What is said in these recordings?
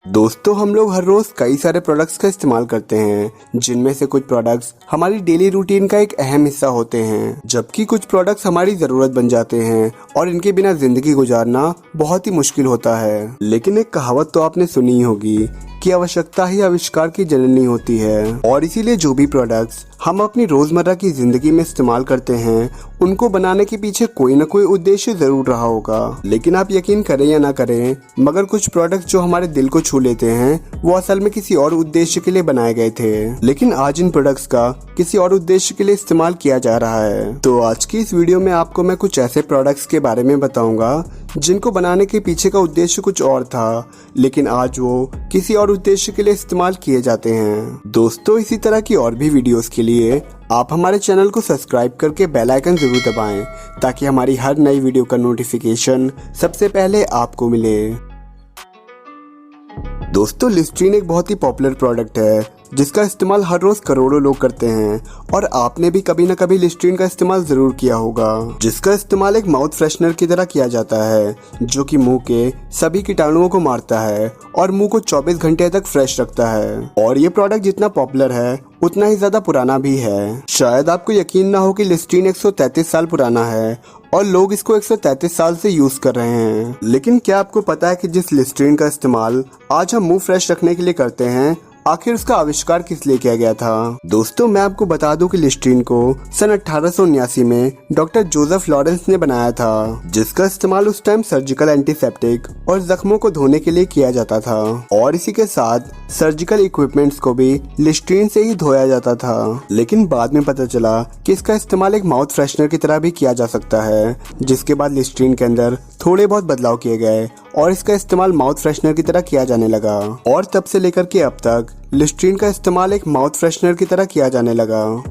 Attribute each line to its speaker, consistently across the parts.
Speaker 1: दोस्तों हम लोग हर रोज कई सारे प्रोडक्ट्स का इस्तेमाल करते हैं, जिनमें से कुछ प्रोडक्ट्स हमारी डेली रूटीन का एक अहम हिस्सा होते हैं, जबकि कुछ प्रोडक्ट्स हमारी जरूरत बन जाते हैं और इनके बिना जिंदगी गुजारना बहुत ही मुश्किल होता है। लेकिन एक कहावत तो आपने सुनी ही होगी कि आवश्यकता ही आविष्कार की जननी होती है, और इसीलिए जो भी प्रोडक्ट्स हम अपनी रोजमर्रा की जिंदगी में इस्तेमाल करते हैं उनको बनाने के पीछे कोई न कोई उद्देश्य जरूर रहा होगा। लेकिन आप यकीन करें या ना करें, मगर कुछ प्रोडक्ट्स जो हमारे दिल को छू लेते हैं वो असल में किसी और उद्देश्य के लिए बनाए गए थे, लेकिन आज इन प्रोडक्ट्स का किसी और उद्देश्य के लिए इस्तेमाल किया जा रहा है। तो आज की इस वीडियो में आपको मैं कुछ ऐसे प्रोडक्ट्स के बारे में बताऊंगा जिनको बनाने के पीछे का उद्देश्य कुछ और था, लेकिन आज वो किसी और उद्देश्य के लिए इस्तेमाल किए जाते हैं। दोस्तों इसी तरह की और भी वीडियोस के लिए आप हमारे चैनल को सब्सक्राइब करके बेल आइकन जरूर दबाएं, ताकि हमारी हर नई वीडियो का नोटिफिकेशन सबसे पहले आपको मिले। दोस्तों लिस्ट्रीन एक बहुत ही पॉपुलर प्रोडक्ट है जिसका इस्तेमाल हर रोज करोड़ों लोग करते हैं, और आपने भी कभी न कभी लिस्ट्रीन का इस्तेमाल जरूर किया होगा, जिसका इस्तेमाल एक माउथ फ्रेशनर की तरह किया जाता है जो कि मुंह के सभी कीटाणुओं को मारता है और मुंह को 24 घंटे तक फ्रेश रखता है। और ये प्रोडक्ट जितना पॉपुलर है उतना ही ज्यादा पुराना भी है। शायद आपको यकीन ना हो कि लिस्ट्रीन 133 साल पुराना है और लोग इसको 133 साल से यूज कर रहे हैं। लेकिन क्या आपको पता है कि जिस लिस्ट्रीन का इस्तेमाल आज हम मुंह फ्रेश रखने के लिए करते हैं, आखिर उसका आविष्कार किस लिए किया गया था? दोस्तों मैं आपको बता दूं कि लिस्ट्रीन को सन 1879 में डॉक्टर जोसेफ लॉरेंस ने बनाया था, जिसका इस्तेमाल उस टाइम सर्जिकल एंटीसेप्टिक और जख्मों को धोने के लिए किया जाता था, और इसी के साथ सर्जिकल इक्विपमेंट्स को भी लिस्ट्रीन से ही धोया जाता था। लेकिन बाद में पता चला कि इसका इस्तेमाल एक माउथ फ्रेशनर की तरह भी किया जा सकता है, जिसके बाद लिस्ट्रीन के अंदर थोड़े बहुत बदलाव किए गए और इसका इस्तेमाल माउथ फ्रेशनर की तरह किया जाने लगा, और तब से लेकर के अब तक लिस्ट्रीन का इस्तेमाल एक माउथ फ्रेशनर की तरह किया जाने लगा।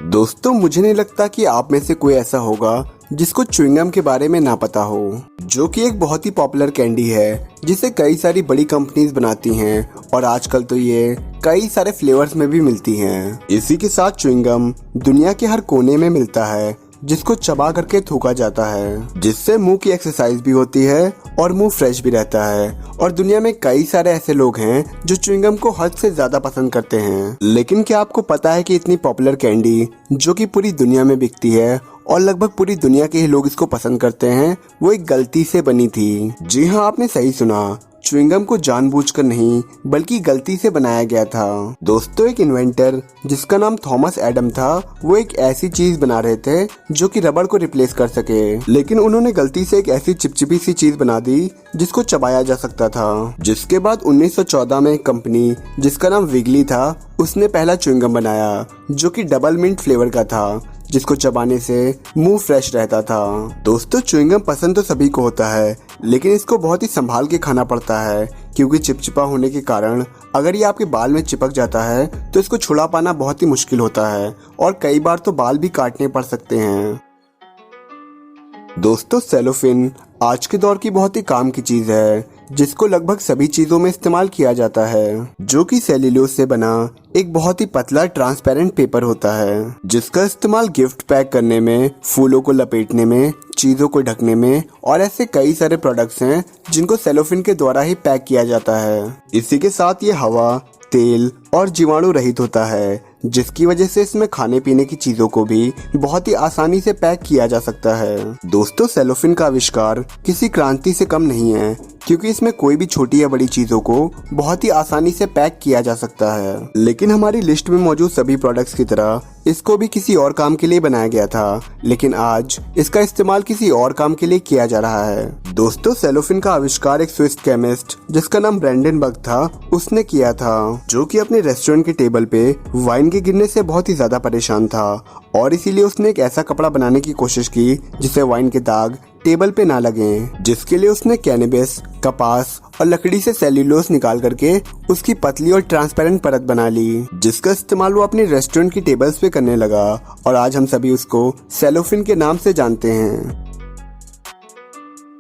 Speaker 1: दोस्तों मुझे नहीं लगता कि आप में से कोई ऐसा होगा जिसको च्युइंगम के बारे में ना पता हो, जो कि एक बहुत ही पॉपुलर कैंडी है जिसे कई सारी बड़ी कंपनीज बनाती हैं, और आजकल तो ये कई सारे फ्लेवर्स में भी मिलती हैं। इसी के साथ च्युइंगम दुनिया के हर कोने में मिलता है, जिसको चबा करके थूका जाता है, जिससे मुंह की एक्सरसाइज भी होती है और मुंह फ्रेश भी रहता है। और दुनिया में कई सारे ऐसे लोग हैं जो च्युइंगम को हद से ज्यादा पसंद करते हैं। लेकिन क्या आपको पता है कि इतनी पॉपुलर कैंडी जो कि पूरी दुनिया में बिकती है और लगभग पूरी दुनिया के ही लोग इसको पसंद करते हैं, वो एक गलती से बनी थी। जी हाँ, आपने सही सुना, च्युइंगम को जानबूझकर नहीं बल्कि गलती से बनाया गया था। दोस्तों एक इन्वेंटर जिसका नाम थॉमस एडम था, वो एक ऐसी चीज बना रहे थे जो कि रबड़ को रिप्लेस कर सके, लेकिन उन्होंने गलती से एक ऐसी चिपचिपी सी चीज बना दी जिसको चबाया जा सकता था। जिसके बाद 1914 में एक कंपनी जिसका नाम विगली था, उसने पहला च्युइंगम बनाया जो कि डबल मिंट फ्लेवर का था, जिसको चबाने से मुंह फ्रेश रहता था। दोस्तों च्युइंगम पसंद तो सभी को होता है, लेकिन इसको बहुत ही संभाल के खाना पड़ता है, क्योंकि चिपचिपा होने के कारण अगर ये आपके बाल में चिपक जाता है तो इसको छुड़ा पाना बहुत ही मुश्किल होता है, और कई बार तो बाल भी काटने पड़ सकते हैं। दोस्तों सेलोफिन आज के दौर की बहुत ही काम की चीज है, जिसको लगभग सभी चीजों में इस्तेमाल किया जाता है, जो कि सेल्यूलोज से बना एक बहुत ही पतला ट्रांसपेरेंट पेपर होता है, जिसका इस्तेमाल गिफ्ट पैक करने में, फूलों को लपेटने में, चीजों को ढकने में, और ऐसे कई सारे प्रोडक्ट्स हैं जिनको सेलोफिन के द्वारा ही पैक किया जाता है। इसी के साथ ये हवा, तेल और जीवाणु रहित होता है, जिसकी वजह से इसमें खाने पीने की चीजों को भी बहुत ही आसानी से पैक किया जा सकता है। दोस्तों सेलोफिन का आविष्कार किसी क्रांति से कम नहीं है, क्योंकि इसमें कोई भी छोटी या बड़ी चीजों को बहुत ही आसानी से पैक किया जा सकता है। लेकिन हमारी लिस्ट में मौजूद सभी प्रोडक्ट्स की तरह इसको भी किसी और काम के लिए बनाया गया था, लेकिन आज इसका इस्तेमाल किसी और काम के लिए किया जा रहा है। दोस्तों सेलोफिन का आविष्कार एक स्विस केमिस्ट जिसका नाम ब्रेंडेनबर्ग था, उसने किया था, जो कि अपने रेस्टोरेंट के टेबल पे वाइन के गिरने से बहुत ही ज्यादा परेशान था, और इसीलिए उसने एक ऐसा कपड़ा बनाने की कोशिश की जिससे वाइन के दाग टेबल पे ना लगे, जिसके लिए उसने कैनबिस, कपास और लकड़ी से सेल्यूलोज निकाल करके उसकी पतली और ट्रांसपेरेंट परत बना ली, जिसका इस्तेमाल वो अपने रेस्टोरेंट की टेबल्स पे करने लगा, और आज हम सभी उसको सेलोफिन के नाम से जानते हैं।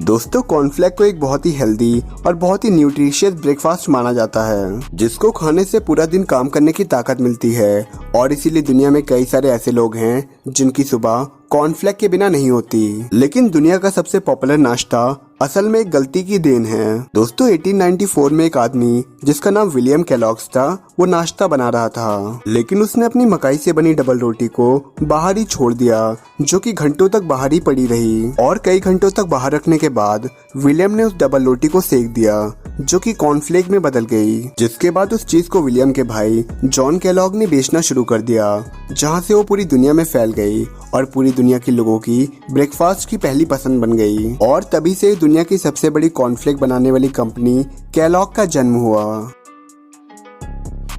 Speaker 1: दोस्तों कॉर्नफ्लेक्स को एक बहुत ही हेल्दी और बहुत ही न्यूट्रिशियस ब्रेकफास्ट माना जाता है, जिसको खाने से पूरा दिन काम करने की ताकत मिलती है, और इसीलिए दुनिया में कई सारे ऐसे लोग हैं जिनकी सुबह कॉर्नफ्लेक्स के बिना नहीं होती। लेकिन दुनिया का सबसे पॉपुलर नाश्ता असल में एक गलती की देन है। दोस्तों 1894 में एक आदमी जिसका नाम विलियम केलॉग्स था, वो नाश्ता बना रहा था, लेकिन उसने अपनी मकाई से बनी डबल रोटी को बाहर ही छोड़ दिया, जो कि घंटों तक बाहर ही पड़ी रही। और कई घंटों तक बाहर रखने के बाद विलियम ने उस डबल रोटी को सेक दिया, जो कि कॉर्नफ्लेक में बदल गई। जिसके बाद उस चीज को विलियम के भाई जॉन केलॉग ने बेचना शुरू कर दिया, जहां से वो पूरी दुनिया में फैल गई और पूरी दुनिया के लोगों की ब्रेकफास्ट की पहली पसंद बन गई। और तभी से दुनिया की सबसे बड़ी कॉर्नफ्लेक बनाने वाली कंपनी केलॉग का जन्म हुआ।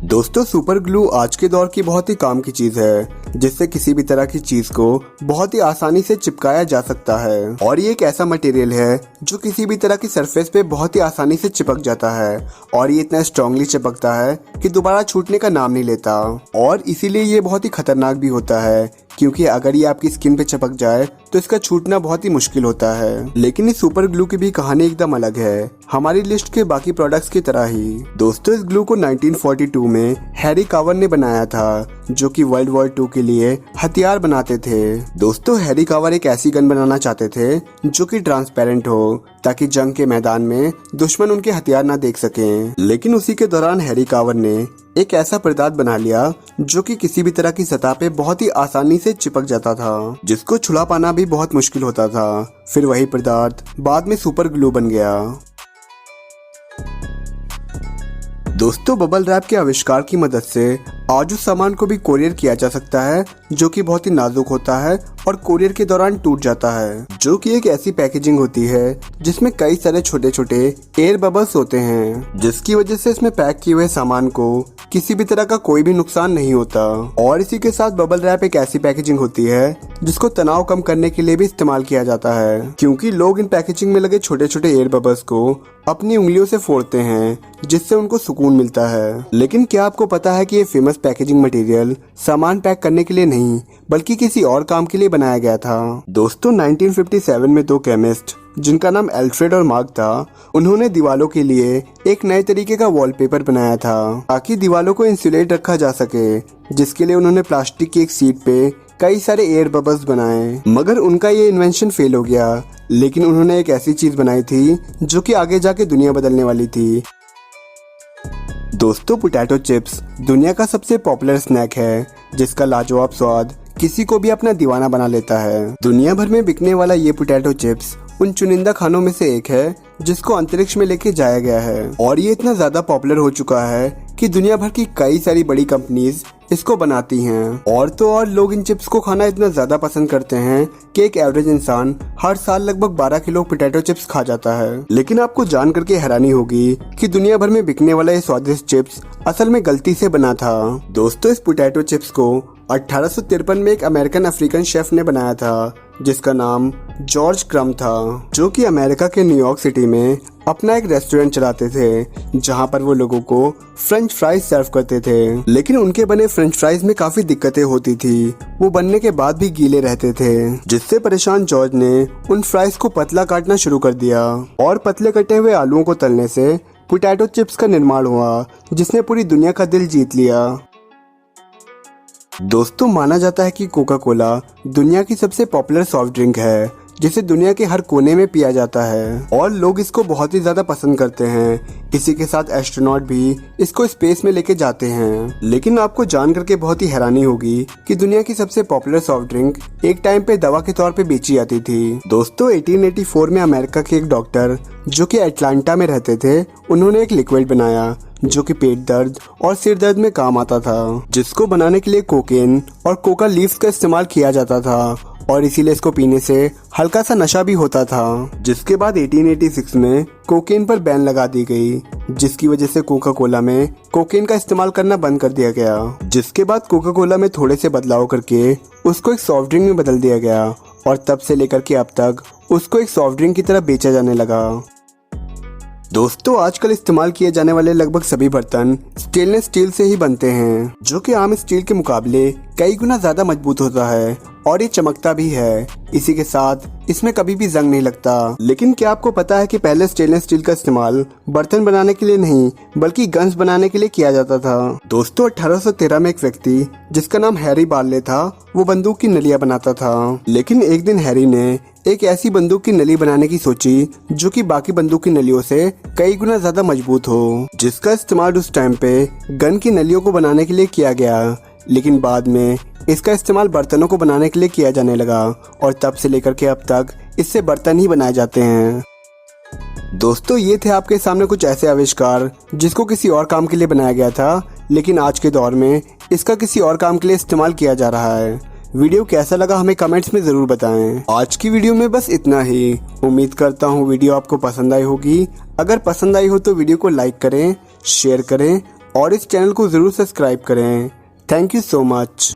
Speaker 1: दोस्तों सुपर ग्लू आज के दौर की बहुत ही काम की चीज है, जिससे किसी भी तरह की चीज को बहुत ही आसानी से चिपकाया जा सकता है। और ये एक ऐसा मटेरियल है जो किसी भी तरह की सरफेस पे बहुत ही आसानी से चिपक जाता है, और ये इतना स्ट्रांगली चिपकता है कि दोबारा छूटने का नाम नहीं लेता। और इसीलिए ये बहुत ही खतरनाक भी होता है, क्योंकि अगर ये आपकी स्किन पे चिपक जाए तो इसका छूटना बहुत ही मुश्किल होता है। लेकिन इस सुपर ग्लू की भी कहानी एकदम अलग है, हमारी लिस्ट के बाकी प्रोडक्ट्स की तरह ही। दोस्तों इस ग्लू को 1942 में हैरी कावर ने बनाया था, जो कि वर्ल्ड वॉर 2 के लिए हथियार बनाते थे। दोस्तों हैरी कावर एक ऐसी गन बनाना चाहते थे जो कि ट्रांसपेरेंट हो, ताकि जंग के मैदान में दुश्मन उनके हथियार ना देख सकें। लेकिन उसी के दौरान हैरी कावर ने एक ऐसा पदार्थ बना लिया जो कि किसी भी तरह की सतह पे बहुत ही आसानी से चिपक जाता था, जिसको छुड़ा पाना भी बहुत मुश्किल होता था। फिर वही पदार्थ बाद में सुपर ग्लू बन गया। दोस्तों बबल रैप के आविष्कार की मदद से आज उस सामान को भी कोरियर किया जा सकता है जो कि बहुत ही नाजुक होता है और कोरियर के दौरान टूट जाता है, जो कि एक ऐसी पैकेजिंग होती है जिसमें कई सारे छोटे छोटे एयर बबल्स होते हैं, जिसकी वजह से इसमें पैक किए हुए सामान को किसी भी तरह का कोई भी नुकसान नहीं होता। और इसी के साथ बबल रैप एक ऐसी पैकेजिंग होती है जिसको तनाव कम करने के लिए भी इस्तेमाल किया जाता है, क्योंकि लोग इन पैकेजिंग में लगे छोटे छोटे एयर बबल्स को अपनी उंगलियों से फोड़ते हैं, जिससे उनको सुकून मिलता है। लेकिन क्या आपको पता है कि ये फेमस पैकेजिंग मटेरियल सामान पैक करने के लिए नहीं बल्कि किसी और काम के लिए बनाया गया था। दोस्तों 1957 में दो केमिस्ट जिनका नाम एल्फ्रेड और मार्क था, उन्होंने दीवालों के लिए एक नए तरीके का वॉलपेपर बनाया था ताकि दीवालों को इंसुलेट रखा जा सके, जिसके लिए उन्होंने प्लास्टिक की एक शीट पे कई सारे एयर बबल्स बनाए। मगर उनका ये इन्वेंशन फेल हो गया, लेकिन उन्होंने एक ऐसी चीज बनाई थी जो कि आगे जाके दुनिया बदलने वाली थी। दोस्तों पोटैटो चिप्स दुनिया का सबसे पॉपुलर स्नैक है, जिसका लाजवाब स्वाद किसी को भी अपना दीवाना बना लेता है। दुनिया भर में बिकने वाला ये पोटैटो चिप्स उन चुनिंदा खानों में से एक है जिसको अंतरिक्ष में लेके जाया गया है, और ये इतना ज्यादा पॉपुलर हो चुका है कि दुनिया भर की कई सारी बड़ी कंपनीज इसको बनाती हैं। और तो और लोग इन चिप्स को खाना इतना ज्यादा पसंद करते हैं कि एक एवरेज इंसान हर साल लगभग 12 किलो पोटैटो चिप्स खा जाता है। लेकिन आपको जान करके हैरानी होगी कि दुनिया भर में बिकने वाला ये स्वादिष्ट चिप्स असल में गलती से बना था। दोस्तों इस पोटैटो चिप्स को 1853 में एक अमेरिकन अफ्रीकन शेफ ने बनाया था, जिसका नाम जॉर्ज क्रम था, जो कि अमेरिका के न्यूयॉर्क सिटी में अपना एक रेस्टोरेंट चलाते थे, जहां पर वो लोगों को फ्रेंच फ्राइज सर्व करते थे। लेकिन उनके बने फ्रेंच फ्राइज में काफी दिक्कतें होती थी, वो बनने के बाद भी गीले रहते थे, जिससे परेशान जॉर्ज ने उन फ्राइज को पतला काटना शुरू कर दिया, और पतले कटे हुए आलूओं को तलने से पोटैटो चिप्स का निर्माण हुआ, जिसने पूरी दुनिया का दिल जीत लिया। दोस्तों माना जाता है कि कोका कोला दुनिया की सबसे पॉपुलर सॉफ्ट ड्रिंक है, जिसे दुनिया के हर कोने में पिया जाता है, और लोग इसको बहुत ही ज्यादा पसंद करते हैं। इसी के साथ एस्ट्रोनॉट भी इसको स्पेस में लेके जाते हैं। लेकिन आपको जान करके बहुत ही हैरानी होगी कि दुनिया की सबसे पॉपुलर सॉफ्ट ड्रिंक एक टाइम पे दवा के तौर पे बेची जाती थी। दोस्तों 1884 में अमेरिका के एक डॉक्टर जो कि एटलांटा में रहते थे, उन्होंने एक लिक्विड बनाया जो कि पेट दर्द और सिर दर्द में काम आता था, जिसको बनाने के लिए कोकेन और कोका लीव्स का इस्तेमाल किया जाता था, और इसीलिए इसको पीने से हल्का सा नशा भी होता था। जिसके बाद 1886 में कोकेन पर बैन लगा दी गई, जिसकी वजह से कोका कोला में कोकेन का इस्तेमाल करना बंद कर दिया गया। जिसके बाद कोका कोला में थोड़े से बदलाव करके उसको एक सॉफ्ट ड्रिंक में बदल दिया गया, और तब से लेकर के अब तक उसको एक सॉफ्ट ड्रिंक की तरह बेचा जाने लगा। दोस्तों आजकल इस्तेमाल किए जाने वाले लगभग सभी बर्तन स्टेनलेस स्टील से ही बनते हैं, जो कि आम स्टील के मुकाबले कई गुना ज्यादा मजबूत होता है, और ये चमकता भी है। इसी के साथ इसमें कभी भी जंग नहीं लगता। लेकिन क्या आपको पता है कि पहले स्टेनलेस स्टील का इस्तेमाल बर्तन बनाने के लिए नहीं बल्कि गन्स बनाने के लिए किया जाता था। दोस्तों 1813 में एक व्यक्ति जिसका नाम हैरी बार्ले था, वो बंदूक की नलियां बनाता था। लेकिन एक दिन हैरी ने एक ऐसी बंदूक की नली बनाने की सोची जो कि बाकी बंदूक की नलियों से कई गुना ज्यादा मजबूत हो, जिसका इस्तेमाल उस टाइम पे गन की नलियों को बनाने के लिए किया गया। लेकिन बाद में इसका इस्तेमाल बर्तनों को बनाने के लिए किया जाने लगा और तब से लेकर के अब तक इससे बर्तन ही बनाए जाते हैं। दोस्तों, ये थे आपके सामने कुछ ऐसे आविष्कार जिसको किसी और काम के लिए बनाया गया था, लेकिन आज के दौर में इसका किसी और काम के लिए इस्तेमाल किया जा रहा है। वीडियो कैसा लगा हमें कमेंट्स में जरूर बताएं। आज की वीडियो में बस इतना ही। उम्मीद करता हूँ वीडियो आपको पसंद आई होगी। अगर पसंद आई हो तो वीडियो को लाइक करें, शेयर करें और इस चैनल को जरूर सब्सक्राइब करें। Thank you so much.